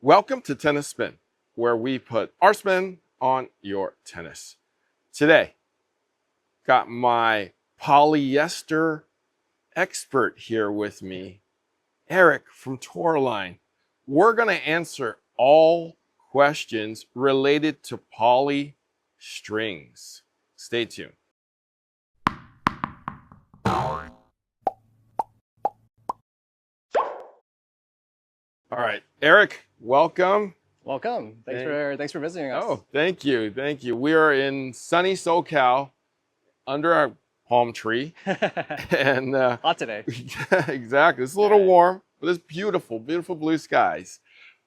Welcome to Tennis Spin, where we put our spin on your tennis. Today, got my polyester expert here with me, Eric from Toroline. We're going to answer all questions related to poly strings. Stay tuned. All right, Eric, welcome. Welcome. Thanks for visiting us. Oh, thank you. Thank you. We are in sunny SoCal under our palm tree. And hot today. Exactly. It's a little warm, but it's beautiful, beautiful blue skies.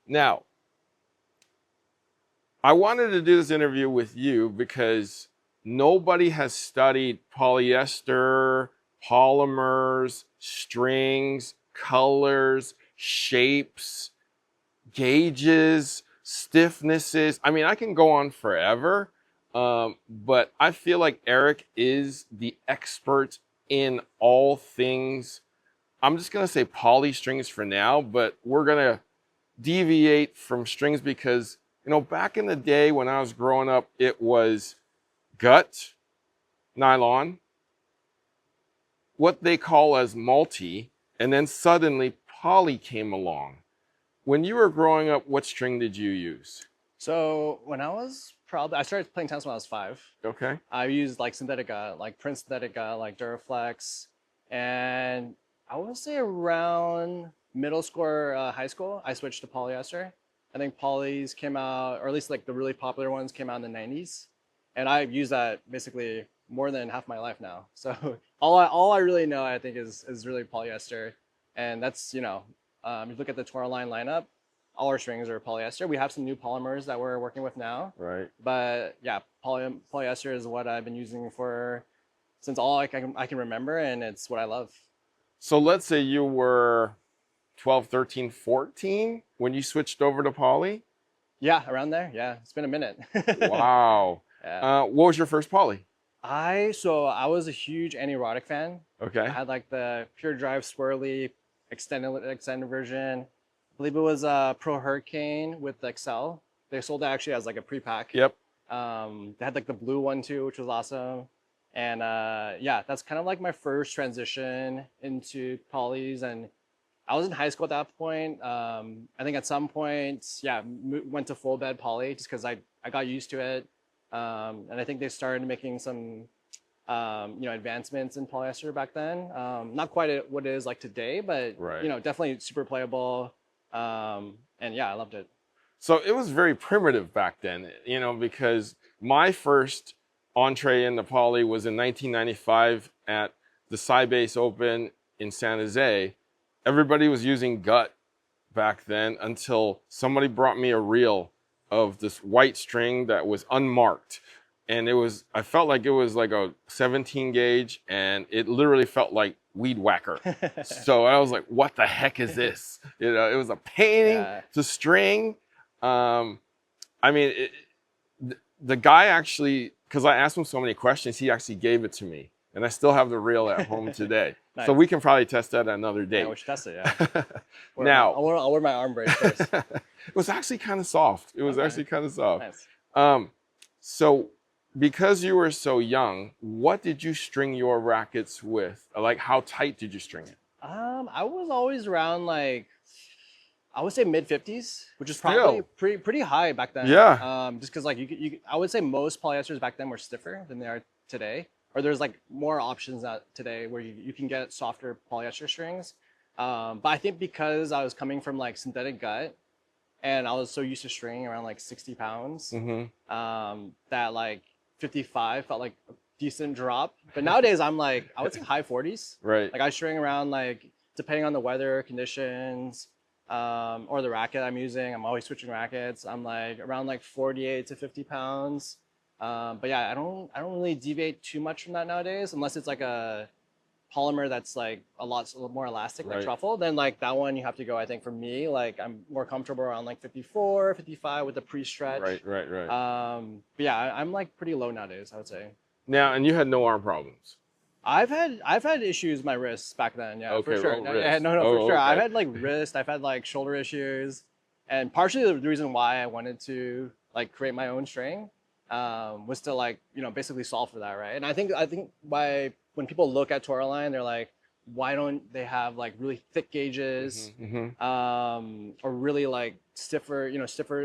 Now, I wanted to do this interview with you because nobody has studied polyester, polymers, strings, colors, shapes, gauges, stiffnesses. I mean, I can go on forever, but I feel like Eric is the expert in all things. I'm just going to say poly strings for now, but we're going to deviate from strings because, you know, back in the day when I was growing up, it was gut, nylon, what they call as multi, and then suddenly poly came along. When you were growing up, what string did you use? So when I started playing tennis when I was 5. Okay. I used like synthetic gut, like Prince synthetic gut, like Duraflex. And I would say around middle school or high school, I switched to polyester. I think polys came out, or at least like the really popular ones came out in the 90s. And I've used that basically more than half my life now. So all I really know, I think, is really polyester. And that's, you know, if you look at the Toroline lineup, all our strings are polyester. We have some new polymers that we're working with now. Right. But yeah, polyester is what I've been using for since all I can remember, and it's what I love. So let's say you were 12, 13, 14 when you switched over to poly? Yeah, around there. Yeah, it's been a minute. Wow. Yeah. What was your first poly? I was a huge anti-erotic fan. Okay. I had like the Pure Drive swirly extended version. I believe it was Pro Hurricane with Excel. They sold it actually as like a pre-pack. Yep. They had like the blue one too, which was awesome. And yeah, that's kind of like my first transition into polys. And I was in high school at that point. I think at some point, yeah, went to full bed poly just because I got used to it. And I think they started making some advancements in polyester back then. Not quite what it is like today, but Right. you know, definitely super playable. And yeah, I loved it. So it was very primitive back then, you know, because my first entree into poly was in 1995 at the Sybase Open in San Jose. Everybody was using gut back then until somebody brought me a reel of this white string that was unmarked. And I felt like it was like a 17 gauge, and it literally felt like weed whacker. So I was like, what the heck is this? You know, it was a painting to string. I mean, the guy actually, because I asked him so many questions, he actually gave it to me. And I still have the reel at home today. Nice. So we can probbe test that another day. Yeah, we should test it, yeah. Now, I'll wear my arm brace first. It was actually kind of soft. It was actually kind of soft. Nice. So because you were so young, what did you string your rackets with? Like, how tight did you string it? I was always around like, I would say mid 50s, which is probably pretty high back then. Yeah. Just because like I would say most polyesters back then were stiffer than they are today. Or there's like more options out today where you can get softer polyester strings. But I think because I was coming from like synthetic gut and I was so used to stringing around like 60 pounds, that like 55 felt like a decent drop. But nowadays I'm like, I would say high 40s. Right. Like I string around like, depending on the weather conditions, or the racket I'm using, I'm always switching rackets. I'm like around like 48 to 50 pounds. But yeah, I don't really deviate too much from that nowadays, unless it's like a polymer that's like a lot more elastic, like truffle. Then like that one you have to go, I think for me, like I'm more comfortable around like 54, 55 with the pre-stretch. Right. But yeah, I'm like pretty low nowadays, I would say. Now, and you had no arm problems? I've had issues with my wrists back then, yeah, okay, for sure. For sure. sure. I've had like wrist, I've had like shoulder issues. And partially the reason why I wanted to like create my own string was to like, basically solve for that, right? And I think why when people look at Toroline, they're like, why don't they have like really thick gauges, or really like stiffer,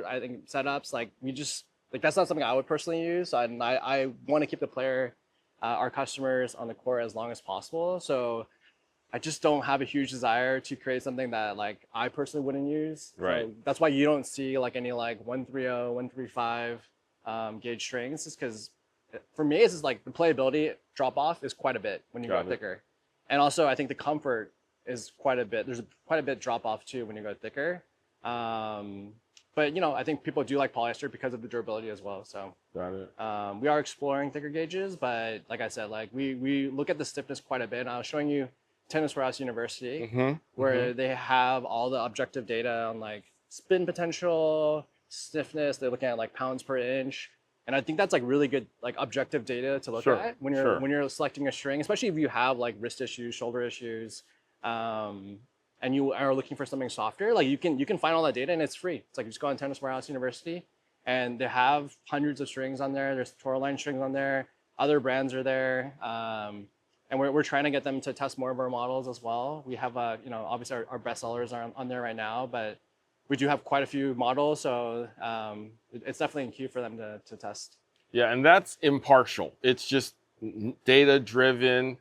I think setups. Like we just like that's not something I would personally use. And I want to keep the player, our customers on the court as long as possible. So I just don't have a huge desire to create something that like I personally wouldn't use. Right. So that's why you don't see like any like 130, 135 gauge strings, is because for me it's just like the playability drop off is quite a bit when you go thicker. And also I think the comfort is quite a bit. There's quite a bit drop off too when you go thicker. But I think people do like polyester because of the durability as well. So Got it. we are exploring thicker gauges, but like I said, like we look at the stiffness quite a bit. And I was showing you Tennis Warehouse University, where they have all the objective data on like spin potential, stiffness. They're looking at like pounds per inch, and I think that's like really good like objective data to look at when you're selecting a string, especially if you have like wrist issues, shoulder issues, and you are looking for something softer. Like you can find all that data and it's free. It's like you just go on Tennis Warehouse University, and they have hundreds of strings on there. There's Toroline strings on there. Other brands are there. And we're trying to get them to test more of our models as well. We have, obviously our best sellers are on there right now, but we do have quite a few models. So it's definitely in queue for them to test. Yeah, and that's impartial. It's just data driven,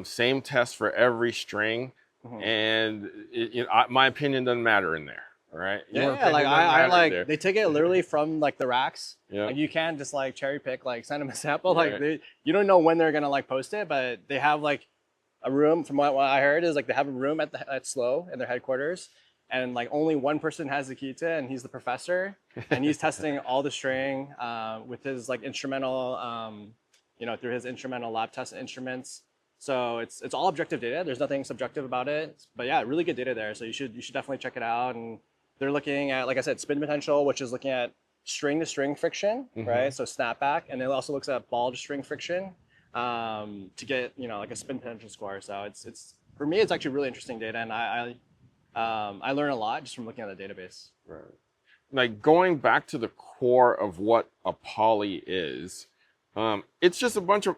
same test for every string. And my opinion doesn't matter in there. All right. Yeah, like I like they take it literally from like the racks. Yeah. Like you can't just like cherry pick, like send them a sample. Like you don't know when they're gonna like post it, but they have like a room. From what I heard is like they have a room at SLO in their headquarters, and like only one person has the key to it, and he's the professor, and he's testing all the string with his like instrumental, through his instrumental lab test instruments. So it's all objective data. There's nothing subjective about it. But yeah, really good data there. So you should definitely check it out. And they're looking at, like I said, spin potential, which is looking at string to string friction, right? So snapback, and it also looks at ball to string friction to get like a spin potential score. So it's for me, it's actually really interesting data, and I learn a lot just from looking at the database. Right. Like going back to the core of what a poly is, it's just a bunch of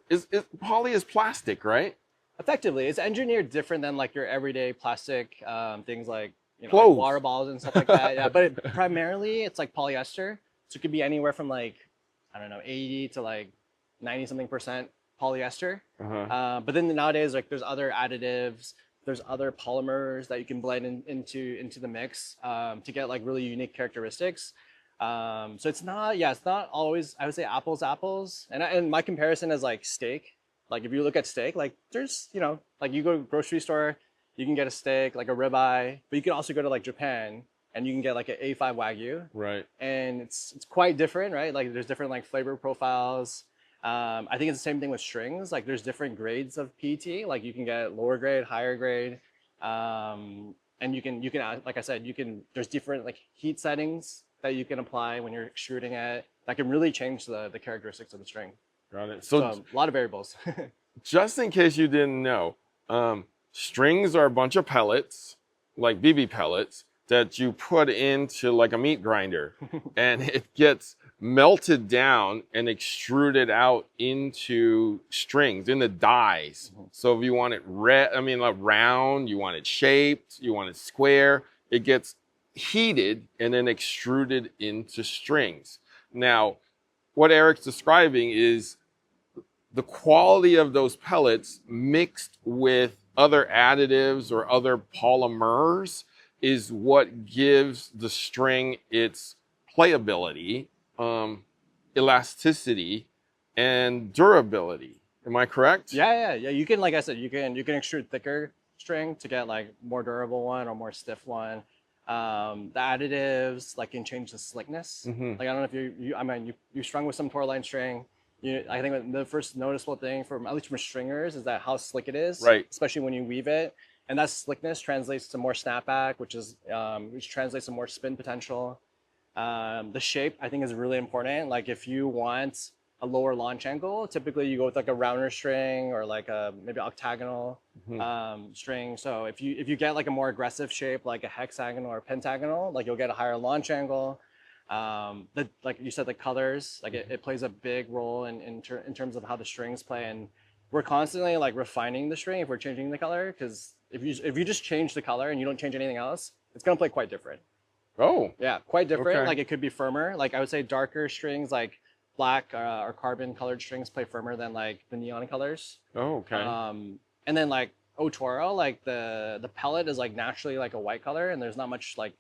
poly is plastic, right? Effectively, it's engineered different than like your everyday plastic things like like water bottles and stuff like that. Yeah, but primarily it's like polyester. So it could be anywhere from like, I don't know, 80 to like 90 something percent polyester. But then nowadays, like there's other additives, there's other polymers that you can blend into the mix to get like really unique characteristics. So it's not always, I would say apples. And my comparison is like steak. Like if you look at steak, like there's, like you go to a grocery store, you can get a steak, like a ribeye, but you can also go to like Japan and you can get like an A5 Wagyu. Right. And it's quite different, right? Like there's different like flavor profiles. I think it's the same thing with strings. Like there's different grades of PET. Like you can get lower grade, higher grade. And you can, like I said, there's different like heat settings that you can apply when you're extruding it that can really change the characteristics of the string. Got it. So a lot of variables. Just in case you didn't know, strings are a bunch of pellets, like BB pellets, that you put into like a meat grinder, and it gets melted down and extruded out into strings, into dies. So if you want it like round, you want it shaped, you want it square, it gets heated and then extruded into strings. Now, what Eric's describing is the quality of those pellets mixed with other additives or other polymers is what gives the string its playability, elasticity, and durability. Am I correct? Yeah. You can, like I said, you can extrude thicker string to get like more durable one or more stiff one. The additives like can change the slickness. Like I don't know if you strung with some Toroline string. I think the first noticeable thing from at least from stringers is that how slick it is, right? Especially when you weave it, and that slickness translates to more snapback, which translates to more spin potential. The shape I think is really important. Like if you want a lower launch angle, typically you go with like a rounder string or like a maybe octagonal string. So if you get like a more aggressive shape, like a hexagonal or pentagonal, like you'll get a higher launch angle. Like you said, the colors, like it plays a big role in terms of how the strings play, and we're constantly like refining the string if we're changing the color, because if you just change the color and you don't change anything else, it's gonna play quite different. Oh, Yeah, quite different. okay. Like it could be firmer. Like I would say darker strings like black or carbon colored strings play firmer than like the neon colors. Oh, okay. And then like Otoro, like the pellet is like naturally like a white color, and there's not much like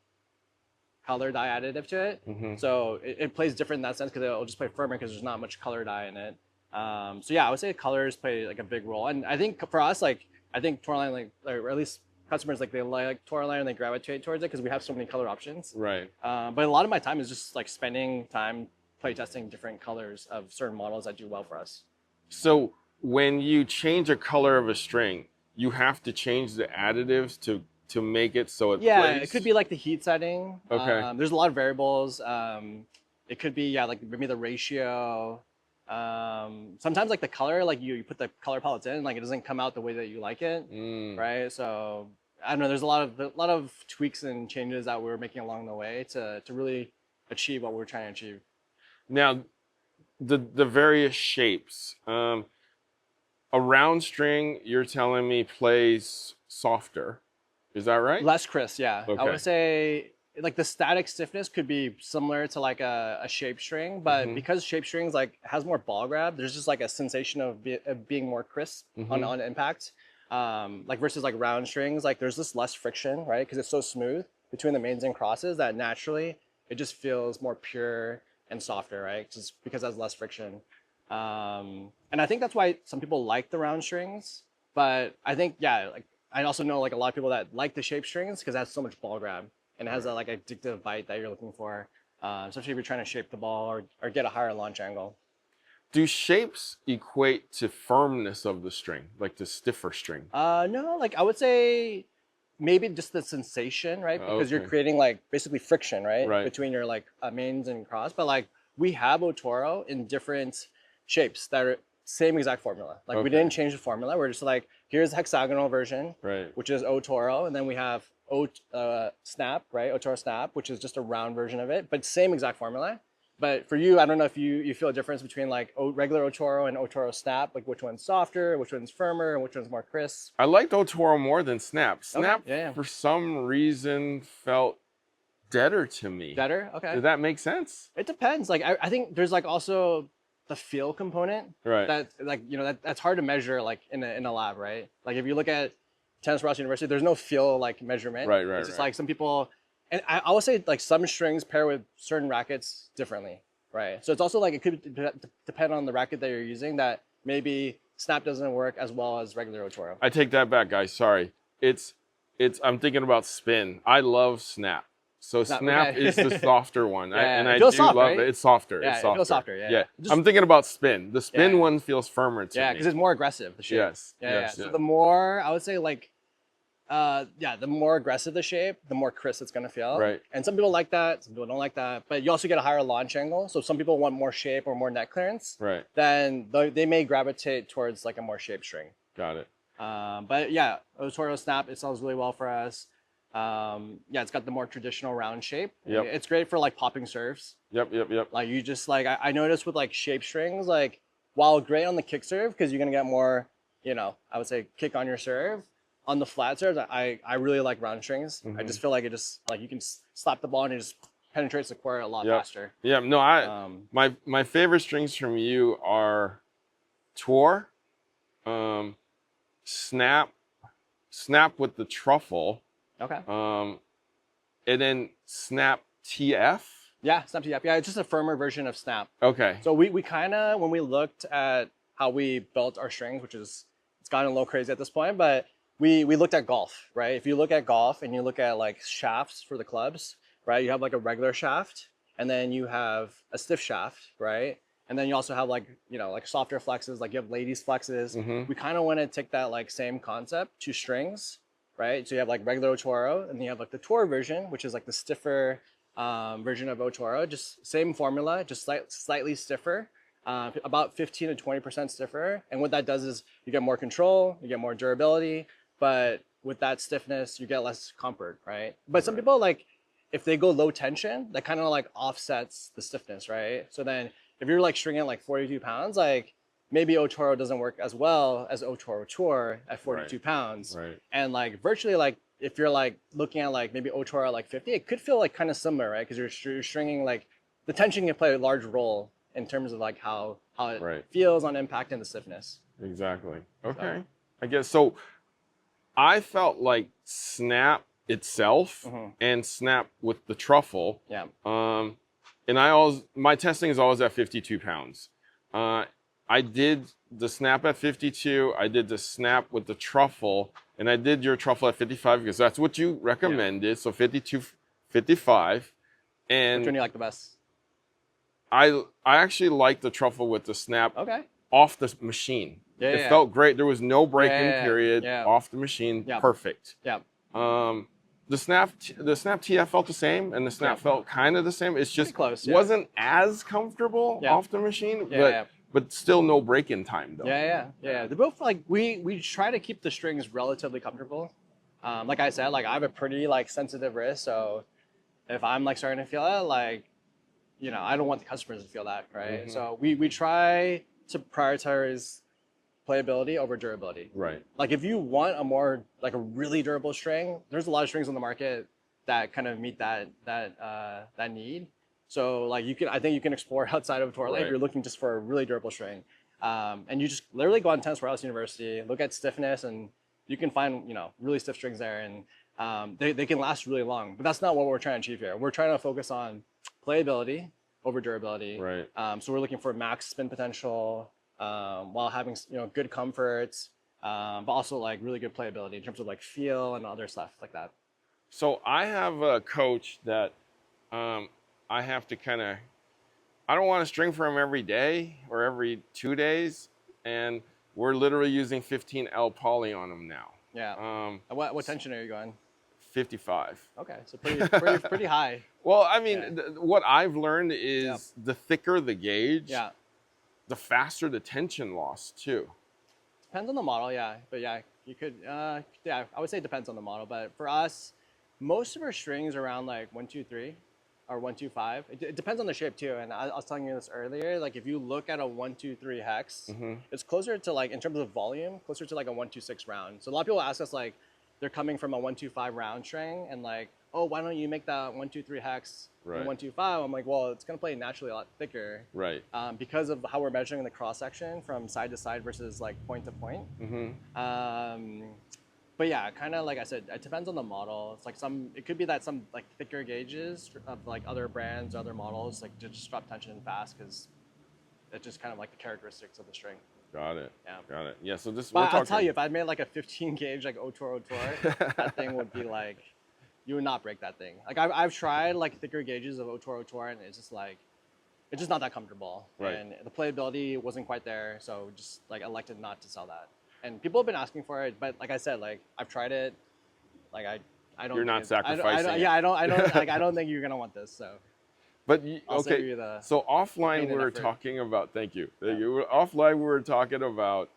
color dye additive to it. So it plays different in that sense because it'll just play firmer because there's not much color dye in it. So yeah, I would say colors play like a big role. And I think for us, like I think Toroline, like or at least customers, like they like Toroline and they gravitate towards it because we have so many color options. Right. But a lot of my time is just like spending time play testing different colors of certain models that do well for us. So when you change a color of a string, you have to change the additives to make it so it plays? It could be like the heat setting. Okay. There's a lot of variables. It could be, yeah, like maybe the ratio. Sometimes like the color, like you put the color palettes in, like it doesn't come out the way that you like it, right? So I don't know. There's a lot of tweaks and changes that we're making along the way to really achieve what we're trying to achieve. Now, the various shapes. A round string, you're telling me, plays softer. Is that right? Less crisp, yeah. Okay. I would say like the static stiffness could be similar to like a shape string, but because shape strings like has more ball grab, there's just like a sensation of being more crisp on impact. Like versus like round strings, like there's just less friction, right? Because it's so smooth between the mains and crosses that naturally it just feels more pure and softer, right? Just because it has less friction. And I think that's why some people like the round strings, but I think, yeah, like I also know like a lot of people that like the shape strings because it has so much ball grab and it has that like addictive bite that you're looking for, especially if you're trying to shape the ball or get a higher launch angle. Do shapes equate to firmness of the string, like the stiffer string? No, like I would say maybe just the sensation, right? Because you're creating like basically friction, right? Between your like mains and cross. But like we have Otoro in different shapes that are same exact formula. Like we didn't change the formula. We're just like, here's the hexagonal version, which is Otoro, and then we have Snap, right? Otoro Snap, which is just a round version of it, but same exact formula. But for you, I don't know if you feel a difference between like regular Otoro and Otoro Snap, like which one's softer, which one's firmer, and which one's more crisp. I liked Otoro more than Snap. Snap, yeah. for some reason, felt deader to me. Deader? Okay. Did that make sense? It depends. Like I think there's like also the feel component. That like, you know, that's hard to measure like in a lab, right? Like if you look at Tennis Ross University, there's no feel like measurement. It's just like some people, and I would say like some strings pair with certain rackets differently, right? So it's also like it could depend on the racket that you're using, that maybe Snap doesn't work as well as regular Otoro. I take that back, guys. Sorry. I'm thinking about spin. I love Snap. So Snap is the softer one, and I do love it. It's softer. Yeah, it's softer. It feels softer. Yeah. I'm thinking about spin. The spin one feels firmer to me. Yeah, because it's more aggressive. The shape. Yes. So the more, I would say, like, the more aggressive the shape, the more crisp it's gonna feel. Right. And some people like that. Some people don't like that. But you also get a higher launch angle. So some people want more shape or more net clearance. Right. Then they may gravitate towards like a more shape string. Got it. But yeah, Otoro Snap, it sells really well for us. It's got the more traditional round shape. Yep. It's great for like popping serves. Yep. Like you just like, I noticed with like shape strings, like while great on the kick serve, because you're gonna get more, you know, I would say kick on your serve. On the flat serves, I really like round strings. I just feel like it just like you can slap the ball and it just penetrates the court a lot faster. Yeah, no, my favorite strings from you are Tor, Snap with the truffle. Okay. And then Snap TF. Yeah, Snap TF. Yeah, it's just a firmer version of Snap. Okay. So we kind of, when we looked at how we built our strings, which is, it's gotten a little crazy at this point, but we looked at golf, right? If you look at golf and you look at like shafts for the clubs, right? You have like a regular shaft, and then you have a stiff shaft, right? And then you also have like, you know, like softer flexes, like you have ladies flexes. We kind of want to take that like same concept to strings, right? So you have like regular Otoro, and then you have like the Tour version, which is like the stiffer version of Otoro, just same formula, just slightly stiffer. about 15 to 20% stiffer. And what that does is you get more control, you get more durability, but with that stiffness, you get less comfort, right? But some people like, if they go low tension, that kind of like offsets the stiffness, right? So then if you're like stringing like 42 pounds, like maybe Otoro doesn't work as well as Otoro Tour at 42 pounds. Right. And like virtually like, if you're like looking at like maybe Otoro at like 50, it could feel like kind of similar, right? Because you're stringing like the tension can play a large role in terms of like how it feels on impact and the stiffness. Exactly. Okay. So. I guess so. I felt like Snap itself and Snap with the truffle. Yeah. And my testing is always at 52 pounds. I did the Snap at 52. I did the Snap with the truffle, and I did your truffle at 55 because that's what you recommended. Yeah. So 52, 55. And which one do you like the best? I actually like the truffle with the Snap off the machine. Yeah, it felt great. There was no break-in period off the machine. Yeah. Perfect. Yeah. The Snap TF felt the same, and the Snap felt kind of the same. It's just close, wasn't as comfortable off the machine, but still no break-in time though. Yeah. They're both like we try to keep the strings relatively comfortable. Like I said, like I have a pretty like sensitive wrist, so if I'm like starting to feel it, like I don't want the customers to feel that, right? So we try to prioritize playability over durability. Right. Like if you want a really durable string, there's a lot of strings on the market that kind of meet that need. So like I think you can explore outside of Toroline if you're looking just for a really durable string. And you just literally go on Tennis Warehouse University, look at Stiffness, and you can find really stiff strings there, and they can last really long. But that's not what we're trying to achieve here. We're trying to focus on playability over durability. Right. So we're looking for max spin potential while having good comforts, but also like really good playability in terms of like feel and other stuff like that. So I have a coach that I have to I don't want to string for him every day or every 2 days, and we're literally using 15L poly on him now. Yeah. What tension are you going? 55. Okay, so pretty high. Well, I mean, what I've learned is the thicker the gauge, the faster the tension loss too. Depends on the model, but you could, I would say it depends on the model. But for us, most of our strings are around like 123 or 125. It depends on the shape too. And I was telling you this earlier. Like if you look at a 123 hex, it's closer to like in terms of volume, closer to like a 126 round. So a lot of people ask us like, they're coming from a 125 round string and like, oh, why don't you make that 123 hex 125? I'm like, well, it's gonna play naturally a lot thicker, because of how we're measuring the cross section from side to side versus like point to point. But yeah, kind of like I said, it depends on the model. It's like it could be that some like thicker gauges of like other brands, other models, like just drop tension fast because it's just kind of like the characteristics of the string. Got it. Yeah. Got it. Yeah. So this. But I'll tell you, if I made like a 15 gauge like Otoro, that thing would be like, you would not break that thing. Like I've tried like thicker gauges of Otoro, and it's just not that comfortable. Right. And the playability wasn't quite there, so just like elected not to sell that. And people have been asking for it, but like I said, like I've tried it. Like I don't. You're not sacrificing. I don't like I don't think you're gonna want this. So. But okay, so offline we were talking about. Thank you. Offline we were talking about.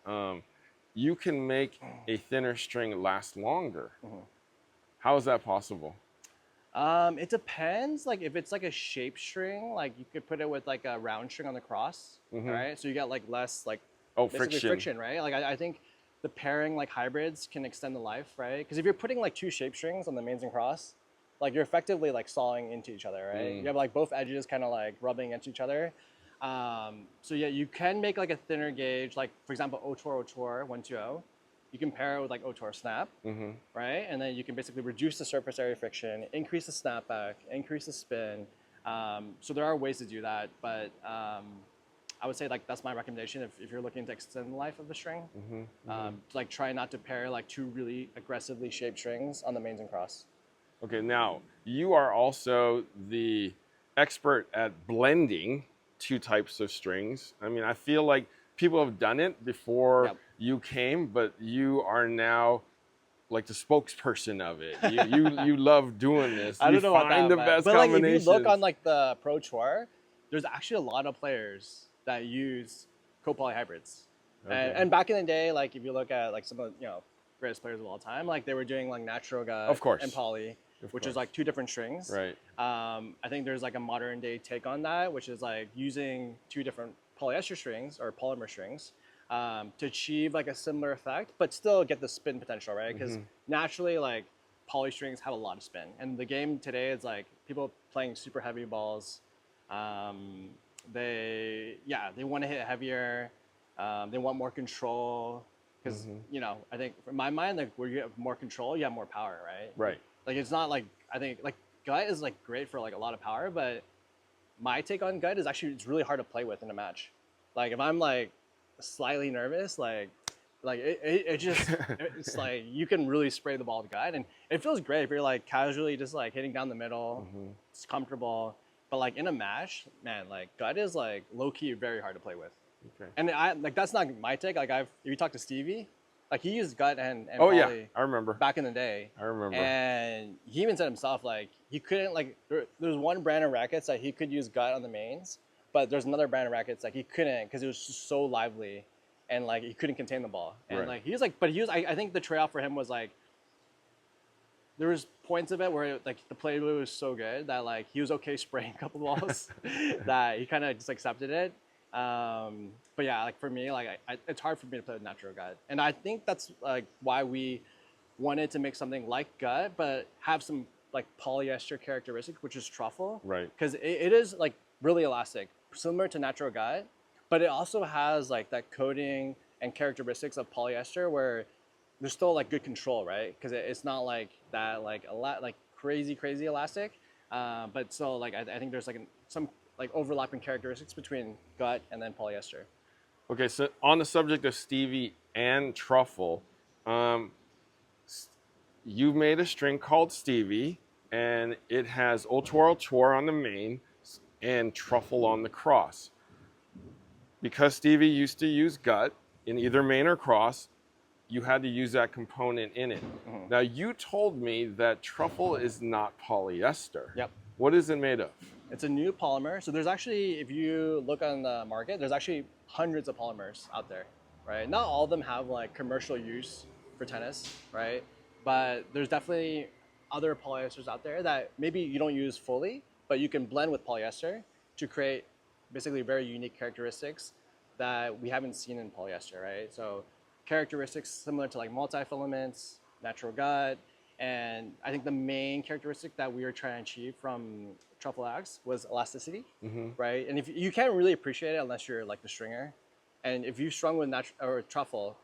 You can make a thinner string last longer. How is that possible? It depends. Like if it's like a shape string, like you could put it with like a round string on the cross, right? So you get like less like friction, right? Like I think the pairing like hybrids can extend the life, right? Because if you're putting like two shape strings on the mains and cross, like you're effectively like sawing into each other, right? You have like both edges kind of like rubbing against each other. So yeah, you can make like a thinner gauge, like for example, Otoro 120. You can pair it with like Otoro Snap, right? And then you can basically reduce the surface area friction, increase the snapback, increase the spin. So there are ways to do that, but I would say like that's my recommendation if you're looking to extend the life of the string. Like try not to pair like two really aggressively shaped strings on the mains and cross. Okay, now you are also the expert at blending two types of strings. I mean, I feel like people have done it before you came, but you are now like the spokesperson of it. You love doing this. I don't know about that, the best but combinations. like if you look on like the Pro Tour, there's actually a lot of players that use copoly hybrids. Okay. And back in the day, like if you look at like some of greatest players of all time, like they were doing like natural gut Of course. and poly, which is like two different strings. Right. I think there's like a modern day take on that, which is like using two different polyester strings or polymer strings to achieve like a similar effect, but still get the spin potential, right? Because naturally, like poly strings have a lot of spin, and the game today is like people playing super heavy balls. They want to hit heavier. They want more control because I think in my mind, like where you have more control, you have more power, right? Right. Like it's not like I think like gut is like great for like a lot of power, but my take on gut is actually it's really hard to play with in a match. Like if I'm like slightly nervous, like it just it's like you can really spray the ball with gut, and it feels great if you're like casually just like hitting down the middle. It's comfortable, but like in a match, man, like gut is like low key very hard to play with. Okay. And I like that's not my take. Like if you talk to Stevie, like he used gut and Oh yeah, poly I remember. back in the day. I remember. And he even said himself like he couldn't like there's one brand of rackets that he could use gut on the mains, but there's another brand of rackets like he couldn't because it was just so lively, and like he couldn't contain the ball. And Right. like he was like, but he was I think the trade-off for him was like there was points of it where like the play was so good that like he was okay spraying a couple balls that he kind of just accepted it. But yeah, like for me, like it's hard for me to play with natural gut, and I think that's like why we wanted to make something like gut, but have some like polyester characteristics, which is truffle, Right. because it is like really elastic, similar to natural gut, but it also has like that coating and characteristics of polyester where there's still like good control, right? Because it's not like that like a lot like crazy elastic, but still like I think there's like some like overlapping characteristics between gut and then polyester. Okay, so on the subject of Stevie and truffle, you've made a string called Stevie, and it has Otor on the main and truffle on the cross. Because Stevie used to use gut in either main or cross, you had to use that component in it. Now, you told me that truffle is not polyester. Yep. What is it made of? It's a new polymer. So there's actually, if you look on the market, there's actually hundreds of polymers out there, right? Not all of them have like commercial use for tennis, right? But there's definitely other polyesters out there that maybe you don't use fully, but you can blend with polyester to create basically very unique characteristics that we haven't seen in polyester, right? So characteristics similar to like multi-filaments, natural gut, and I think the main characteristic that we were trying to achieve from truffle axe was elasticity, right? And if you can't really appreciate it unless you're like the stringer, and if you strung with truffle,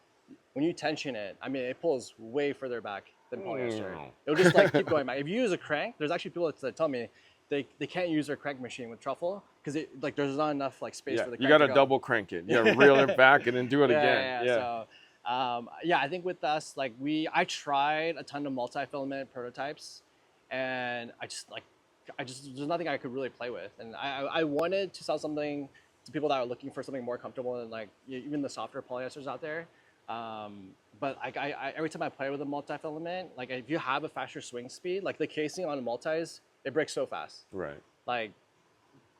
when you tension it, I mean, it pulls way further back than polyester. It'll just like keep going back. If you use a crank, there's actually people that tell me they can't use their crank machine with truffle because like there's not enough like space for the crank. You got to to go. double crank it. You got to reel it back and then do it again. So, I think with us, like I tried a ton of multi-filament prototypes, and I just there's nothing I could really play with, and I wanted to sell something to people that are looking for something more comfortable than like even the softer polyesters out there. But I every time I play with a multi-filament, like if you have a faster swing speed, like the casing on multis, it breaks so fast. Right. Like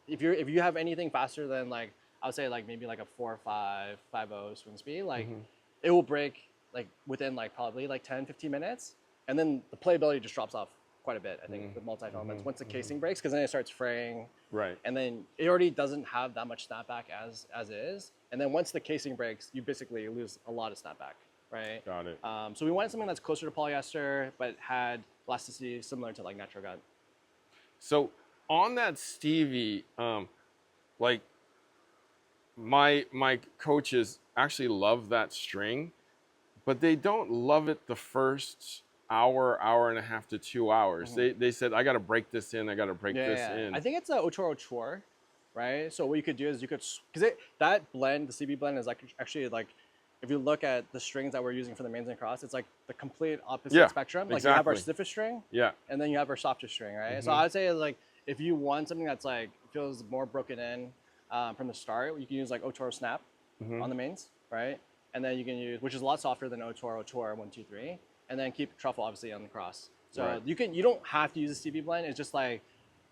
if you have anything faster than like I would say like maybe like a 4.5, 5.0 swing speed, like it will break like within like probably like 10, 15 minutes. And then the playability just drops off quite a bit, I think, with multi-filaments once the casing breaks, because then it starts fraying. Right. And then it already doesn't have that much snapback as is. And then once the casing breaks, you basically lose a lot of snapback, right? Got it. So we wanted something that's closer to polyester, but had elasticity similar to like natural gut. So on that Stevie, like my coaches actually love that string, but they don't love it the first hour and a half to 2 hours. They said, I got to break this in. I got to break this in. I think it's a Otoro, right? So what you could do is you could, because that blend, the CB blend is like actually like, if you look at the strings that we're using for the mains and cross, it's like the complete opposite spectrum. Like you have our stiffest string, and then you have our softest string, right? So I would say like, if you want something that's like, feels more broken in from the start, you can use like Otoro Snap on the mains, right? And then you can use, which is a lot softer than Otoro 1, 2, 3, and then keep truffle obviously on the cross. So you don't have to use a Stevie blend. It's just like,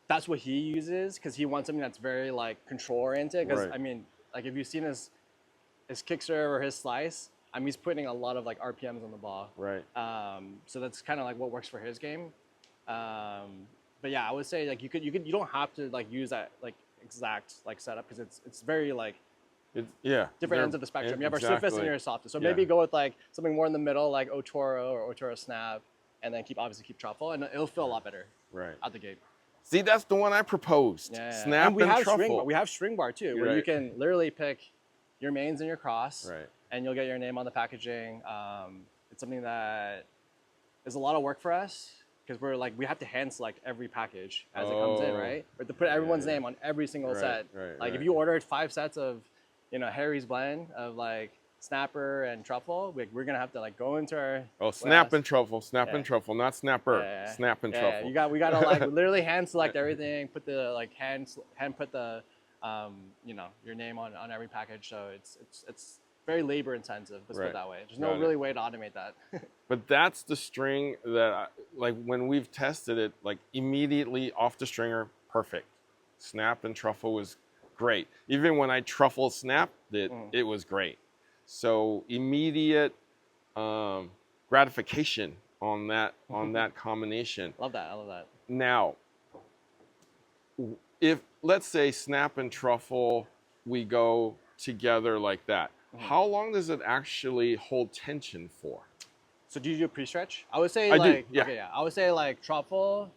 that's what he uses because he wants something that's very like control oriented. Because I mean, Like if you've seen his kick serve or his slice, he's putting a lot of like RPMs on the ball. Right. So that's kind of like what works for his game. But yeah, I would say like you don't have to like use that like exact like setup because it's very like different ends of the spectrum. You have our stiffest and your softest. So maybe go with like something more in the middle, like Otoro or Otoro Snap, and then obviously keep truffle, and it'll feel a lot better out the gate. See, that's the one I proposed. Yeah. Snap and we have truffle. We have string bar too, where you can literally pick your mains and your cross, and you'll get your name on the packaging. It's something that is a lot of work for us because we have to hand select every package as it comes in, right? We have to put everyone's name on every single set. Like if you ordered 5 sets of, Harry's blend of like snapper and truffle, we're gonna have to like go into our snap and truffle, and truffle, not snapper, snap and truffle. We gotta like literally hand select everything, put the like hand put the your name on every package. So it's very labor intensive. Let's put it that way. There's no really way to automate that. But that's the string that like when we've tested it, like immediately off the stringer, perfect. Snap and truffle was great. Even when I truffle snapped it, it was great. So immediate gratification on that combination. Love that. I love that. Now, if let's say snap and truffle, we go together like that. How long does it actually hold tension for? So do you do a pre-stretch? I would say I would say like truffle,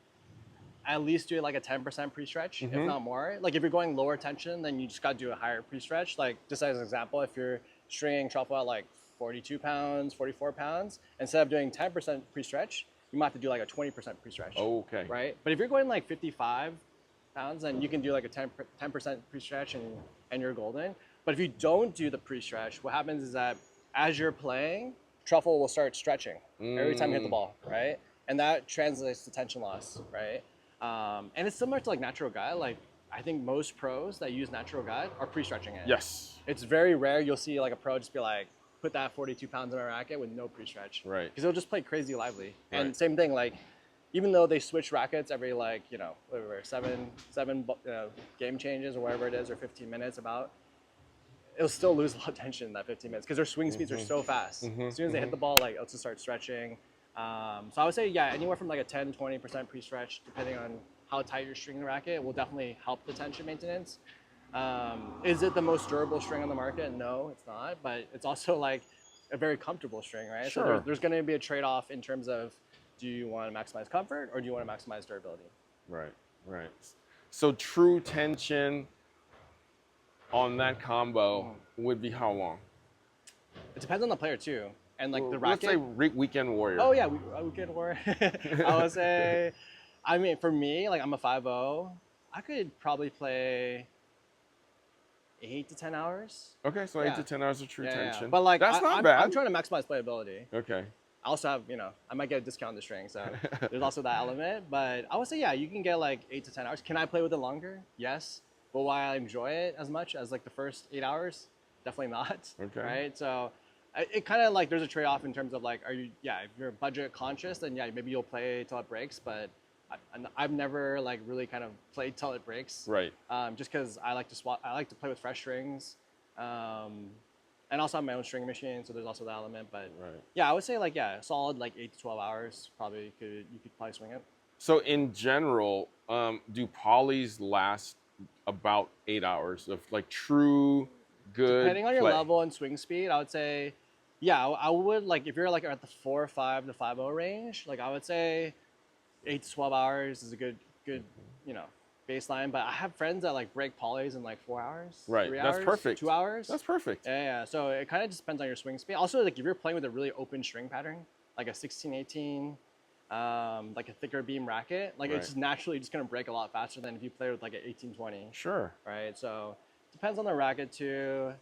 at least do like a 10% pre-stretch, if not more. Like if you're going lower tension, then you just got to do a higher pre-stretch. Like just as an example, if you're stringing truffle at like 42 pounds, 44 pounds, instead of doing 10% pre-stretch, you might have to do like a 20% pre-stretch. Okay. Right? But if you're going like 55 pounds, then you can do like a 10% pre-stretch and you're golden. But if you don't do the pre-stretch, what happens is that as you're playing, truffle will start stretching every time you hit the ball, right? And that translates to tension loss, right? And it's similar to like natural gut. Like I think most pros that use natural gut are pre-stretching it. Yes. It's very rare you'll see like a pro just be like, put that 42 pounds in my racket with no pre-stretch. Right. Because it'll just play crazy lively. And same thing, like even though they switch rackets every like, whatever, seven game changes or whatever it is, or 15 minutes about, it'll still lose a lot of tension in that 15 minutes because their swing speeds are so fast. As soon as they hit the ball, like it'll just start stretching. So I would say, anywhere from like a 10, 20% pre-stretch, depending on how tight you're stringing the racket, will definitely help the tension maintenance. Is it the most durable string on the market? No, it's not, but it's also like a very comfortable string, right? Sure. So there's gonna be a trade-off in terms of, do you want to maximize comfort or do you want to maximize durability? Right. So true tension on that combo would be how long? It depends on the player too. And like the racket. Let's say weekend warrior. Oh yeah, weekend warrior. I would say, for me, like I'm a 5'0", I could probably play 8 to 10 hours. Okay, so 8 to 10 hours of true tension. Yeah. But like that's not bad. I'm trying to maximize playability. Okay. I also have, I might get a discount on the string, so there's also that element. But I would say, you can get like 8 to 10 hours. Can I play with it longer? Yes. But why I enjoy it as much as like the first 8 hours? Definitely not. Okay. Right? So it kind of like there's a trade-off in terms of like, if you're budget conscious, then maybe you'll play till it breaks. But I've never like really kind of played till it breaks. Right. Just because I like to swap. I like to play with fresh strings. And also have my own string machine, so there's also that element. But I would say like solid like 8 to 12 hours you could probably swing it. So in general, do polys last about 8 hours of like true good depending on your play? level and swing speed? I would say, I would like if you're like at the 4.5 to 5.0 range, like I would say 8 to 12 hours is a good baseline. But I have friends that like break polys in like 4 hours. Right. 3 That's hours, perfect. 2 hours. That's perfect. Yeah. So it kind of just depends on your swing speed. Also, like if you're playing with a really open string pattern, like a 16-18, like a thicker beam racket, like it's just naturally just gonna break a lot faster than if you play with like an 18-20. Sure. Right. So depends on the racket too.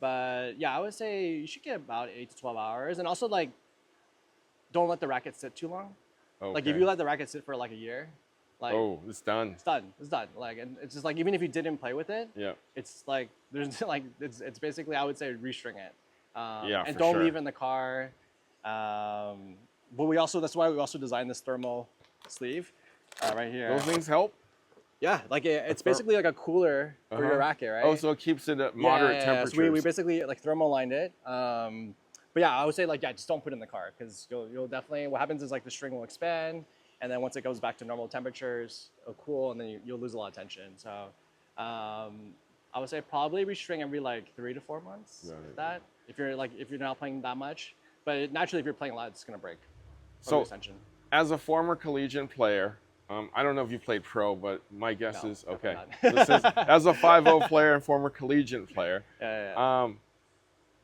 But I would say you should get about 8 to 12 hours. And also like, don't let the racket sit too long. Okay. Like if you let the racket sit for like a year, like it's done. It's done. Like, and it's just like, even if you didn't play with it, it's like, there's like, it's basically, I would say restring it. And don't leave it in the car. But that's why we also designed this thermal sleeve right here. Those things help? Yeah, like it's basically like a cooler for your racket, right? Oh, so it keeps it at moderate temperatures. So we basically like thermal lined it. But yeah, I would say like yeah, just don't put it in the car because you'll definitely what happens is like the string will expand, and then once it goes back to normal temperatures, it'll cool, and then you'll lose a lot of tension. So I would say probably restring every like 3 to 4 months. Right. If that if you're not playing that much, but naturally if you're playing a lot, it's gonna break. So tension. as a former collegiate player, I don't know if you played pro, but my guess No, is okay. definitely This is as a 5-0 player and former collegiate player. Yeah.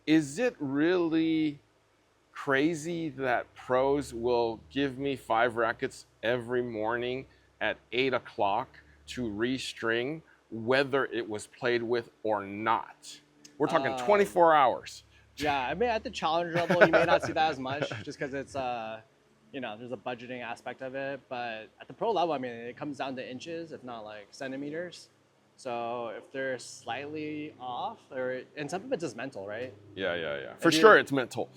Is it really crazy that pros will give me 5 rackets every morning at 8 o'clock to restring, whether it was played with or not? We're talking 24 hours. Yeah, I mean at the challenge level, you may not see that as much, just because it's there's a budgeting aspect of it. But at the pro level, I mean, it comes down to inches, if not like centimeters. So if they're slightly off, and some of it's just mental, right? Yeah. For sure, it's mental.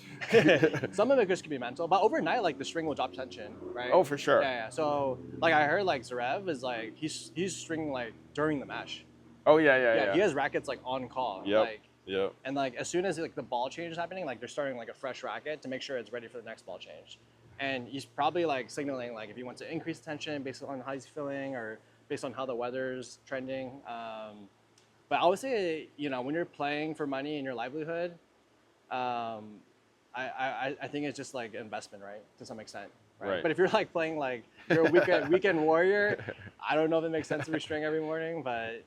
Some of it just could be mental, but overnight, like the string will drop tension, right? Oh, for sure. Yeah. So like I heard, like Zverev is like he's stringing like during the match. Oh yeah. He has rackets like on call. Yep. And like as soon as like the ball change is happening, like they're starting like a fresh racket to make sure it's ready for the next ball change. And he's probably like signaling like if he wants to increase tension based on how he's feeling or based on how the weather's trending. But I would say, when you're playing for money and your livelihood, I think it's just like investment, right? To some extent. Right. But if you're like playing like you're a weekend warrior, I don't know if it makes sense to restring every morning, but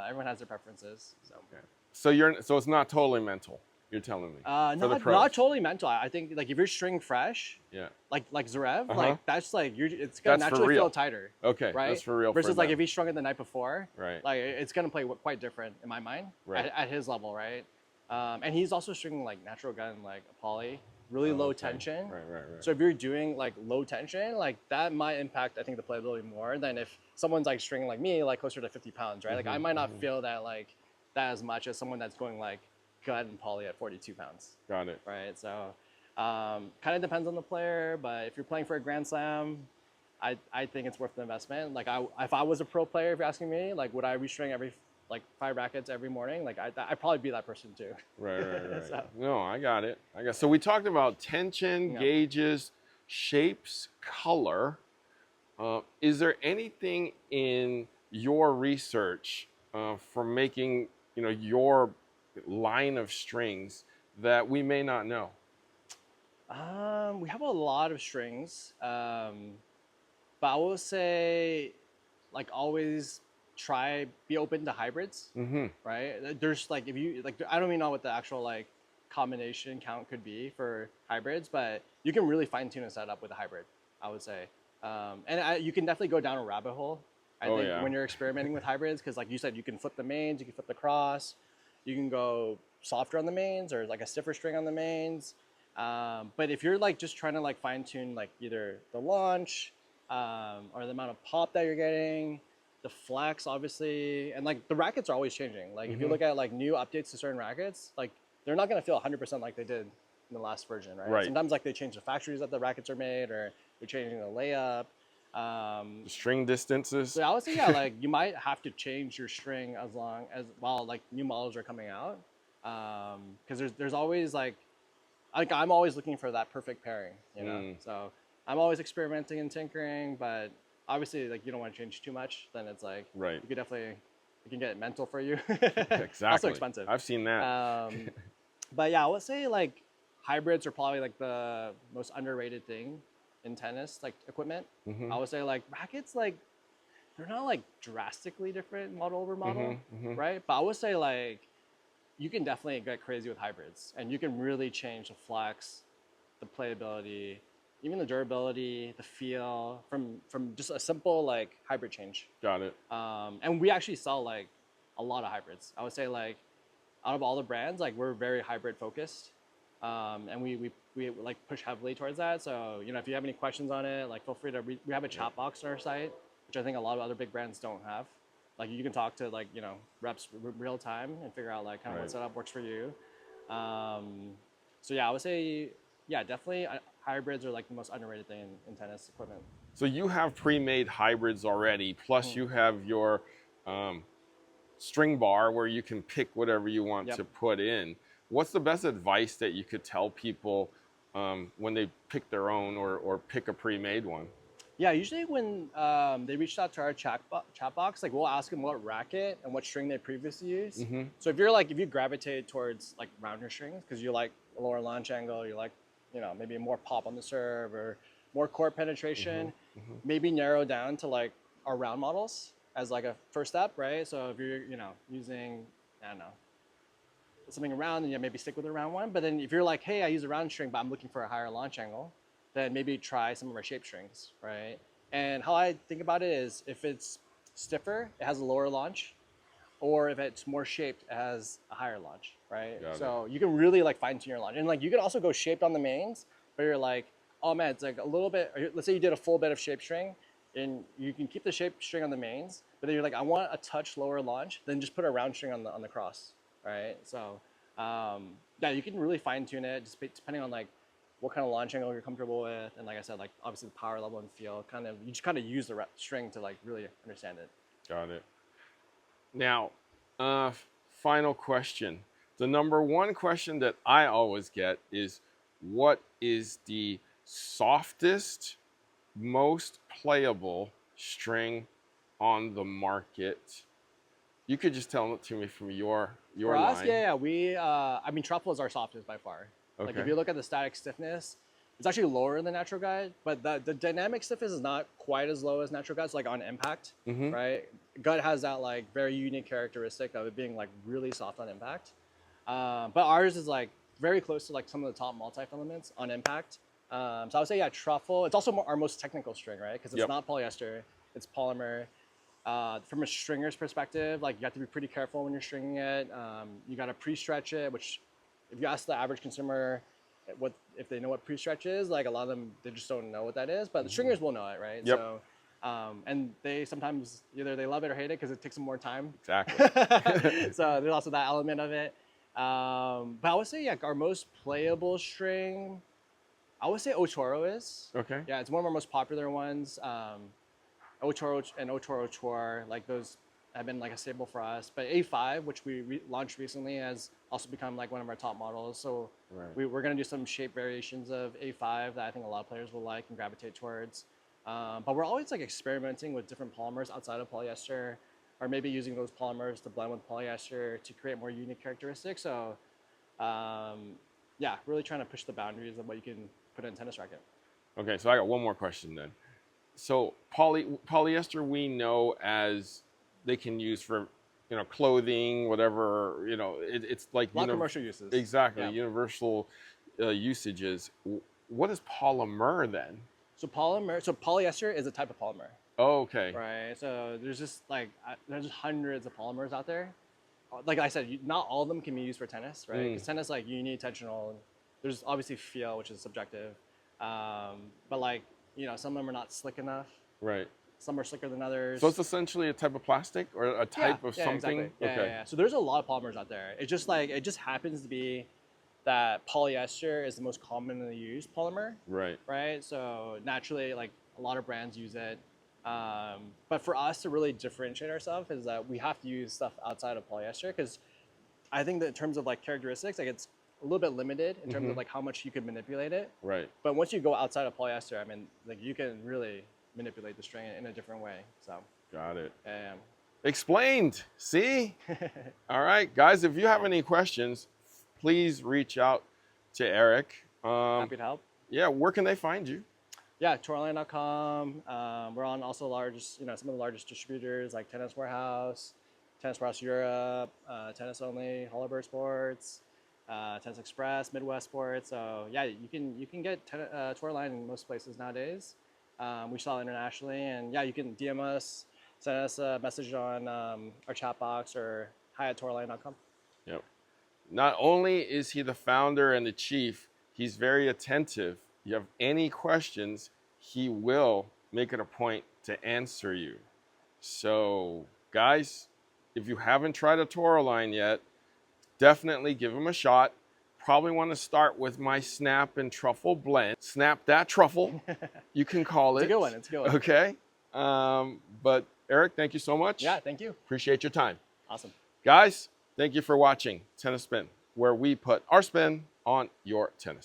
everyone has their preferences. So. Okay. So it's not totally mental. You're telling me. Not totally mental. I think like if you're string fresh, yeah, like Zverev, like that's like it's gonna naturally feel tighter. Okay, right? That's for real. Versus like if he strung it the night before, right? Like it's gonna play quite different in my mind, right? At his level, right? And he's also stringing like natural gun, like a poly, really low tension. Right. So if you're doing like low tension, like that might impact I think the playability more than if someone's like stringing like me, like closer to 50 pounds, right? Like I might not feel that as much as someone that's going like gun and poly at 42 pounds. Got it. Right. So kind of depends on the player, but if you're playing for a Grand Slam, I think it's worth the investment. Like if I was a pro player, if you're asking me, like would I restring every like 5 rackets every morning? Like I'd probably be that person too. Right. So. No, I got it. So we talked about tension, gauges, shapes, color. Is there anything in your research for making your line of strings that we may not know? We have a lot of strings, but I will say, like always, be open to hybrids. Right? There's like if you like, I don't even know what the actual like combination count could be for hybrids, but you can really fine tune a setup with a hybrid. I would say, and you can definitely go down a rabbit hole. I think when you're experimenting with hybrids, because like you said, you can flip the mains, you can flip the cross. You can go softer on the mains or like a stiffer string on the mains. But if you're like just trying to like fine tune like either the launch or the amount of pop that you're getting, the flex obviously, and like the rackets are always changing. Like if you look at like new updates to certain rackets, like they're not gonna feel 100% like they did in the last version, right? Sometimes like they change the factories that the rackets are made or they're changing the layup. The string distances. So I would say like you might have to change your string while like new models are coming out, because there's always like I'm always looking for that perfect pairing, So I'm always experimenting and tinkering, but obviously like you don't want to change too much. Then it's like it can get mental for you. Exactly. Also expensive. I've seen that. But yeah, I would say like hybrids are probably like the most underrated thing in tennis, like equipment. I would say like rackets, like they're not like drastically different model over model, right? But I would say like you can definitely get crazy with hybrids, and you can really change the flex, the playability, even the durability, the feel from just a simple like hybrid change. Got it. And we actually sell like a lot of hybrids. I would say like out of all the brands, like we're very hybrid focused. And we like push heavily towards that. So, if you have any questions on it, like feel free to, we have a chat box on our site, which I think a lot of other big brands don't have. Like you can talk to like, reps real time and figure out like kind of what setup works for you. So yeah, I would say, yeah, definitely hybrids are like the most underrated thing in tennis equipment. So you have pre-made hybrids already, plus you have your um, string bar where you can pick whatever you want Yep. to put in. What's the best advice that you could tell people when they pick their own or pick a pre-made one? Yeah, usually when they reached out to our chat box, like we'll ask them what racket and what string they previously used. Mm-hmm. So if you gravitate towards like rounder strings because you like a lower launch angle, you like maybe more pop on the serve or more court Mm-hmm. penetration, Mm-hmm. maybe narrow down to like our round models as like a first step, right? So if you're using I don't know something around, and maybe stick with a round one. But then if you're like, hey, I use a round string, but I'm looking for a higher launch angle, then maybe try some of our shape strings, right? And how I think about it is if it's stiffer, it has a lower launch, or if it's more shaped, it has a higher launch, right? Got it. So you can really like fine tune your launch. And like you can also go shaped on the mains, but you're like, oh man, it's like a little bit, let's say you did a full bit of shape string, and you can keep the shape string on the mains, but then you're like, I want a touch lower launch, then just put a round string on the cross, right? So yeah, you can really fine tune it just depending on like what kind of launch angle you're comfortable with, and like I said, like obviously the power level and feel. You just kind of use the string to like really understand it. Got it. Now, final question. The number one question that I always get is, what is the softest, most playable string on the market? You could just tell it to me from your For us, line. yeah, we I mean truffle is our softest by far. Like if Okay. you look at the static stiffness, it's actually lower than natural guide, but the dynamic stiffness is not quite as low as natural guide. So like on impact, Mm-hmm. right? Gut has that like very unique characteristic of it being like really soft on impact. But ours is like very close to like some of the top multi-filaments on impact. So I would say yeah, truffle. It's also our most technical string, right? Because it's Yep. not polyester, it's polymer. From a stringer's perspective, like you have to be pretty careful when you're stringing it. You got to pre-stretch it, which if you ask the average consumer what if they know what pre-stretch is, like a lot of them they just don't know what that is. But the stringers will know it, right? Yep. So, and they sometimes either they love it or hate it because it takes them more time. Exactly. So there's also that element of it. But I would say yeah, our most playable string, I would say Otoro is. Okay. Yeah, it's one of our most popular ones. Otoro and Otoro Chor, like those have been like a staple for us. But A5, which we launched recently, has also become like one of our top models. So Right. we're going to do some shape variations of A5 that I think a lot of players will like and gravitate towards. But we're always like experimenting with different polymers outside of polyester, or maybe using those polymers to blend with polyester to create more unique characteristics. So yeah, really trying to push the boundaries of what you can put in a tennis racket. Okay, so I got one more question then. So polyester we know as they can use for clothing, whatever, it's like A lot of commercial uses. exactly Yeah. universal usages. What is polymer then? So polyester is a type of polymer, Oh, okay. right? So there's just like there's hundreds of polymers out there. Like I said, not all of them can be used for tennis, right? Because tennis, like unidimensional. There's obviously feel, which is subjective, but like some of them are not slick enough. Right. Some are slicker than others. So it's essentially a type of plastic or a type of something. Exactly. Yeah, okay. yeah. So there's a lot of polymers out there. It just happens to be that polyester is the most commonly used polymer. Right. Right? So naturally, like a lot of brands use it. But for us to really differentiate ourselves is that we have to use stuff outside of polyester because I think that in terms of like characteristics, like it's a little bit limited in terms of like how much you can manipulate it. Right. But once you go outside of polyester, I mean, like you can really manipulate the string in a different way. So Got it. yeah. Explained. See? All right, guys, if you have any questions, please reach out to Eric. Happy to help. Yeah, where can they find you? Yeah, Toroline.com. We're on also some of the largest distributors like Tennis Warehouse Europe, Tennis Only, Hollowbird Sports, Tennis Express, Midwest Sports. So yeah, you can get Toroline in most places nowadays. We sell internationally, and yeah, you can DM us, send us a message on our chat box or hi@toroline.com. Yep. Not only is he the founder and the chief, he's very attentive. You have any questions, he will make it a point to answer you. So, guys, if you haven't tried a Toroline yet, definitely give him a shot. probably want to start with my snap and truffle blend. Snap that truffle, you can call it. It's a good one. It's a good one. Okay. But Eric, thank you so much. Yeah, thank you. Appreciate your time. Awesome. Guys, thank you for watching Tennis Spin, where we put our spin on your tennis.